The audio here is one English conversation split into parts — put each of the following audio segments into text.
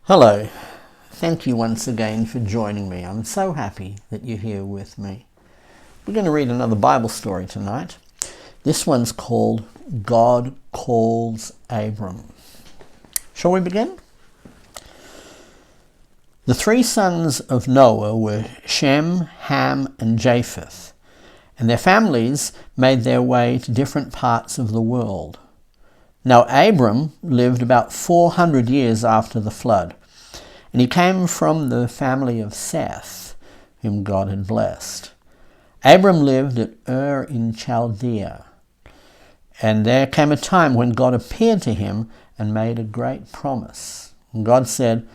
Hello. Thank you once again for joining me. I'm so happy that you're here with me. We're going to read another Bible story tonight. This one's called God Calls Abram. Shall we begin? The three sons of Noah were Shem, Ham, and Japheth, and their families made their way to different parts of the world. Now Abram lived about 400 years after the flood, and he came from the family of Seth, whom God had blessed. Abram lived at Ur in Chaldea, and there came a time when God appeared to him and made a great promise. And God said,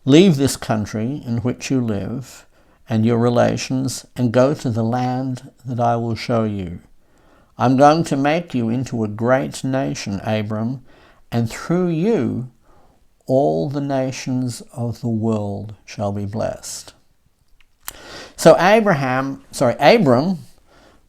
"Leave this country in which you live and your relations and go to the land that I will show you. I'm going to make you into a great nation, Abram, and through you all the nations of the world shall be blessed." So Abram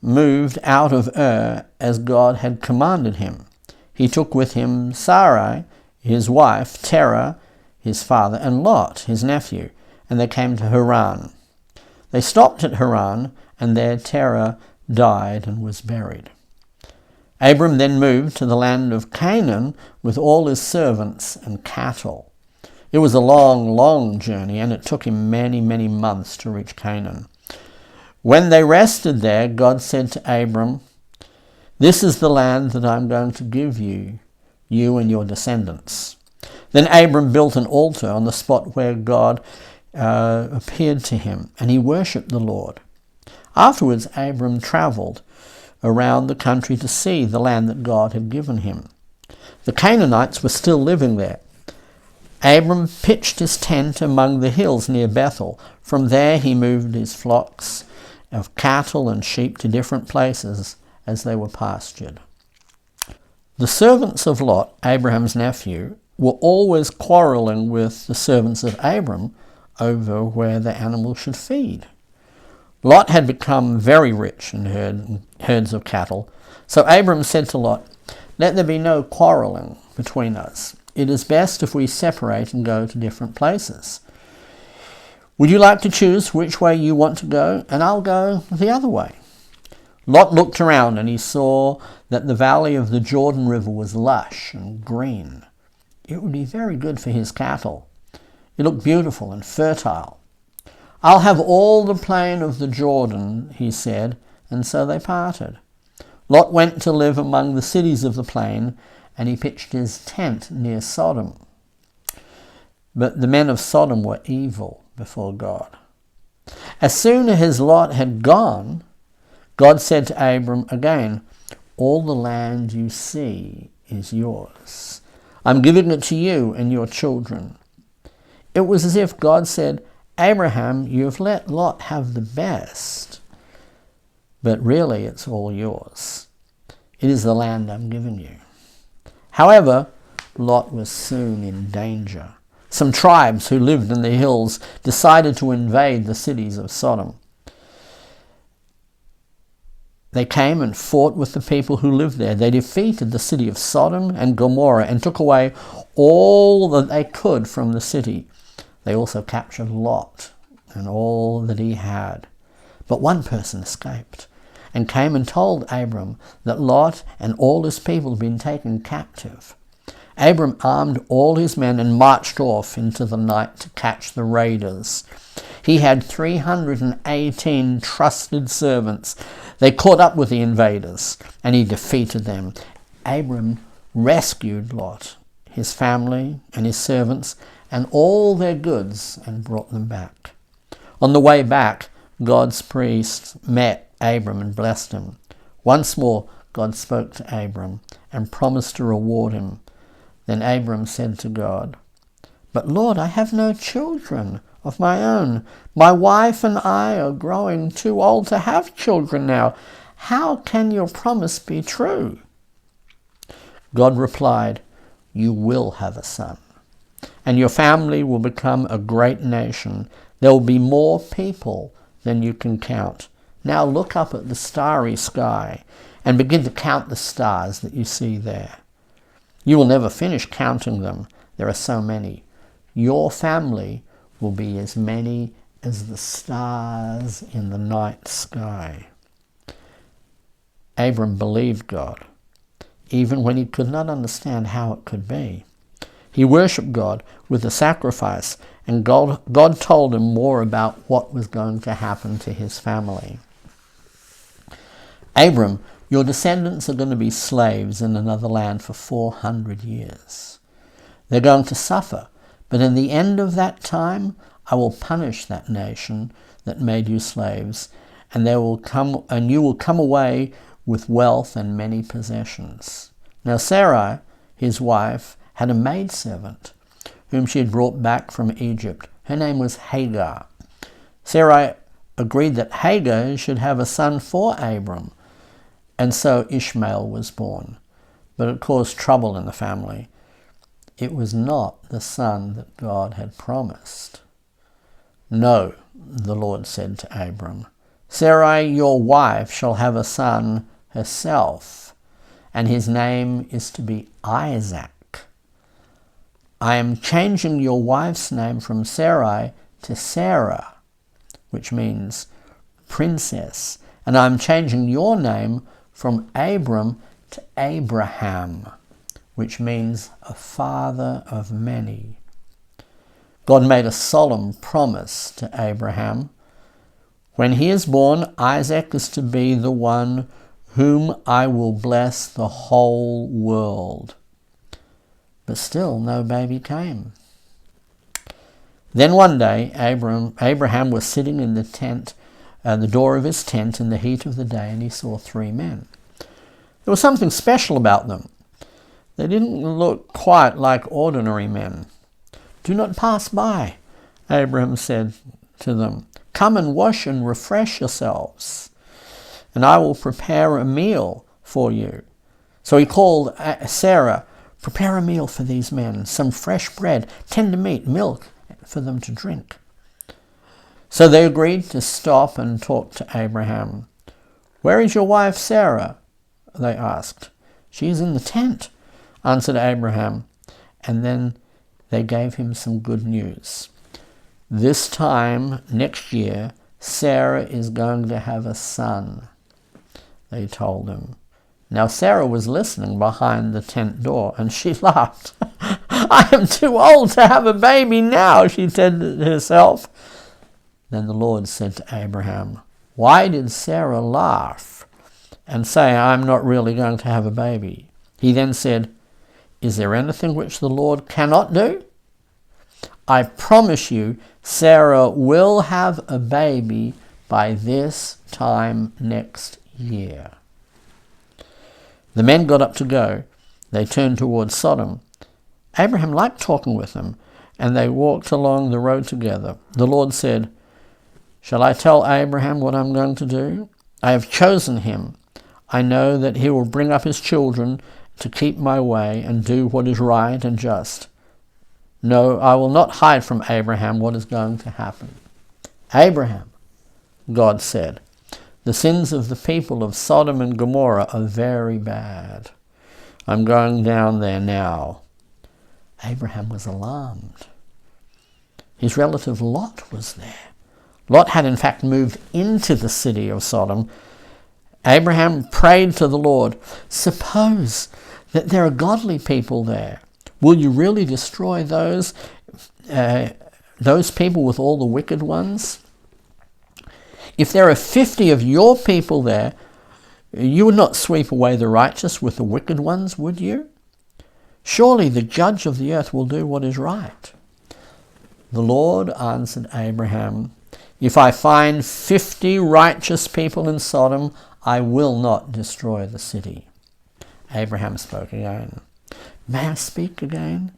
moved out of Ur as God had commanded him. He took with him Sarai, his wife, Terah, his father, and Lot, his nephew, and they came to Haran. They stopped at Haran, and there Terah died and was buried. Abram then moved to the land of Canaan with all his servants and cattle. It was a long, long journey, and it took him many, many months to reach Canaan. When they rested there, God said to Abram, "This is the land that I'm going to give you, you and your descendants." Then Abram built an altar on the spot where God appeared to him, and he worshipped the Lord. Afterwards, Abram traveled around the country to see the land that God had given him. The Canaanites were still living there. Abram pitched his tent among the hills near Bethel. From there he moved his flocks of cattle and sheep to different places as they were pastured. The servants of Lot, Abraham's nephew, were always quarreling with the servants of Abram over where the animals should feed. Lot had become very rich and herds of cattle. So Abram said to Lot, "Let there be no quarreling between us. It is best if we separate and go to different places. Would you like to choose which way you want to go, and I'll go the other way?" Lot looked around, and he saw that the valley of the Jordan River was lush and green. It would be very good for his cattle. It looked beautiful and fertile. "I'll have all the plain of the Jordan," he said, and so they parted. Lot went to live among the cities of the plain, and he pitched his tent near Sodom. But the men of Sodom were evil before God. As soon as Lot had gone, God said to Abram again, "All the land you see is yours. I'm giving it to you and your children." It was as if God said, "Abraham, you've let Lot have the best, but really it's all yours. It is the land I'm giving you." However, Lot was soon in danger. Some tribes who lived in the hills decided to invade the cities of Sodom. They came and fought with the people who lived there. They defeated the city of Sodom and Gomorrah and took away all that they could from the city. They also captured Lot and all that he had. But one person escaped and came and told Abram that Lot and all his people had been taken captive. Abram armed all his men and marched off into the night to catch the raiders. He had 318 trusted servants. They caught up with the invaders, and he defeated them. Abram rescued Lot, his family and his servants, and all their goods, and brought them back. On the way back, God's priest met Abram and blessed him. Once more, God spoke to Abram and promised to reward him. Then Abram said to God, "But Lord, I have no children of my own. My wife and I are growing too old to have children now. How can your promise be true?" God replied, "You will have a son, and your family will become a great nation. There will be more people than you can count. Now look up at the starry sky and begin to count the stars that you see there. You will never finish counting them. There are so many. Your family will be as many as the stars in the night sky. Abram believed God, even when he could not understand how it could be. He worshipped God with a sacrifice, and God told him more about what was going to happen to his family. Abram, your descendants are going to be slaves in another land for 400 years. They're going to suffer, but in the end of that time, I will punish that nation that made you slaves, and you will come away with wealth and many possessions. Now Sarai, his wife, had a maidservant whom she had brought back from Egypt. Her name was Hagar. Sarai agreed that Hagar should have a son for Abram, and so Ishmael was born. But it caused trouble in the family. It was not the son that God had promised. No, the Lord said to Abram, Sarai, your wife, shall have a son herself, and his name is to be Isaac. I am changing your wife's name from Sarai to Sarah, which means princess, and I'm changing your name from Abram to Abraham, which means a father of many. God made a solemn promise to Abraham. When he is born, Isaac is to be the one whom I will bless the whole world. But still no baby came. Then one day Abraham was sitting in the door of his tent in the heat of the day, and he saw 3 men. There was something special about them. They didn't look quite like ordinary men. Do not pass by, Abraham said to them. Come and wash and refresh yourselves, and I will prepare a meal for you. So he called Sarah, prepare a meal for these men, some fresh bread, tender meat, milk for them to drink. So they agreed to stop and talk to Abraham. Where is your wife Sarah? They asked. She is in the tent, answered Abraham. And then they gave him some good news. This time next year, Sarah is going to have a son, they told him. Now Sarah was listening behind the tent door, and she laughed. I am too old to have a baby now, she said to herself. Then the Lord said to Abraham, why did Sarah laugh and say, I'm not really going to have a baby? He then said, is there anything which the Lord cannot do? I promise you, Sarah will have a baby by this time next year. The men got up to go. They turned towards Sodom. Abraham liked talking with them, and they walked along the road together. The Lord said, shall I tell Abraham what I'm going to do? I have chosen him. I know that he will bring up his children to keep my way and do what is right and just. No, I will not hide from Abraham what is going to happen. Abraham, God said, the sins of the people of Sodom and Gomorrah are very bad. I'm going down there now. Abraham was alarmed. His relative Lot was there. Lot had in fact moved into the city of Sodom. Abraham prayed to the Lord, suppose that there are godly people there. Will you really destroy those people with all the wicked ones? If there are 50 of your people there, you would not sweep away the righteous with the wicked ones, would you? Surely the judge of the earth will do what is right. The Lord answered Abraham, if I find 50 righteous people in Sodom, I will not destroy the city. Abraham spoke again. May I speak again?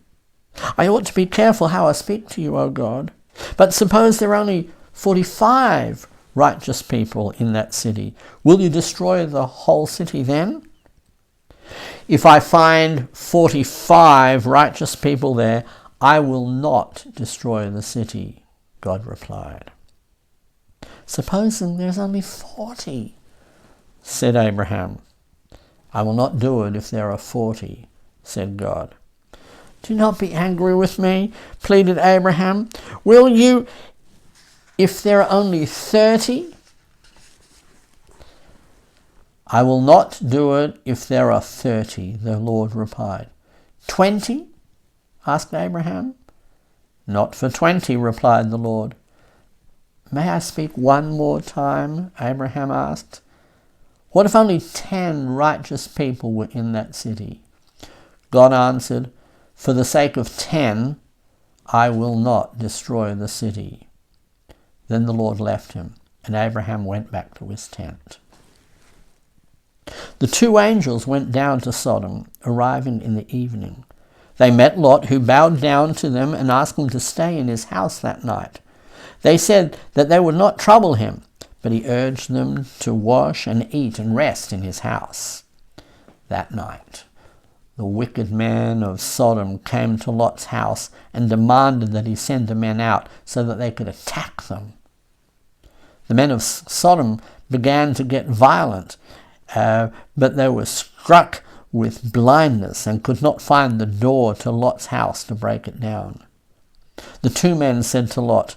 I ought to be careful how I speak to you, O God. But suppose there are only 45 righteous people in that city. Will you destroy the whole city then? If I find 45 righteous people there, I will not destroy the city, God replied. Supposing there's only 40, said Abraham. I will not do it if there are 40, said God. Do not be angry with me, pleaded Abraham. Will you, if there are only 30? I will not do it if there are 30, the Lord replied. 20? asked Abraham. Not for 20, replied the Lord. May I speak one more time? Abraham asked. What if only 10 righteous people were in that city? God answered, for the sake of 10, I will not destroy the city. Then the Lord left him, and Abraham went back to his tent. The 2 angels went down to Sodom, arriving in the evening. They met Lot, who bowed down to them and asked him to stay in his house that night. They said that they would not trouble him, but he urged them to wash and eat and rest in his house. That night, the wicked man of Sodom came to Lot's house and demanded that he send the men out so that they could attack them. The men of Sodom began to get violent, but they were struck with blindness and could not find the door to Lot's house to break it down. The 2 men said to Lot,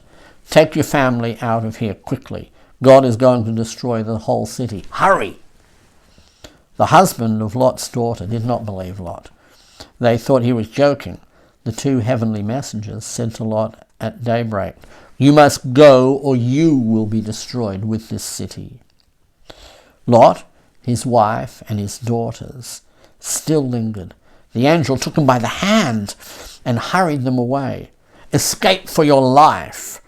take your family out of here quickly. God is going to destroy the whole city. Hurry! The husband of Lot's daughter did not believe Lot. They thought he was joking. The 2 heavenly messengers said to Lot at daybreak, you must go or you will be destroyed with this city. Lot, his wife, and his daughters still lingered. The angel took them by the hand and hurried them away. Escape for your life.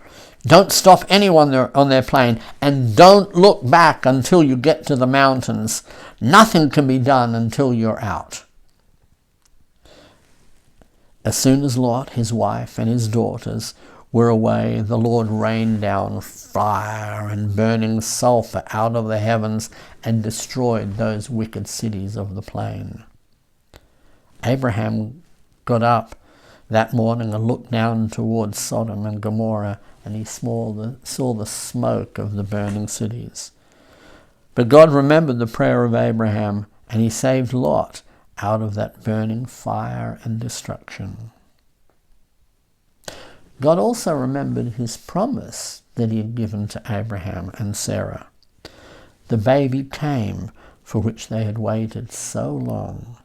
Don't stop anyone on their plane, and don't look back until you get to the mountains. Nothing can be done until you're out. As soon as Lot, his wife, and his daughters were away, the Lord rained down fire and burning sulfur out of the heavens and destroyed those wicked cities of the plain. Abraham got up that morning and looked down towards Sodom and Gomorrah, and he saw the smoke of the burning cities. But God remembered the prayer of Abraham, and he saved Lot out of that burning fire and destruction. God also remembered his promise that he had given to Abraham and Sarah. The baby came for which they had waited so long.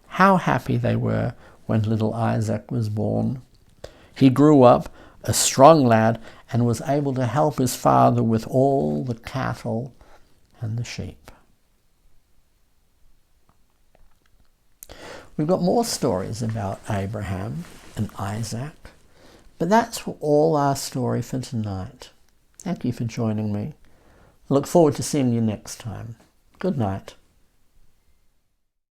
How happy they were when little Isaac was born. He grew up a strong lad and was able to help his father with all the cattle and the sheep. We've got more stories about Abraham and Isaac, but that's all our story for tonight. Thank you for joining me. I look forward to seeing you next time. Good night.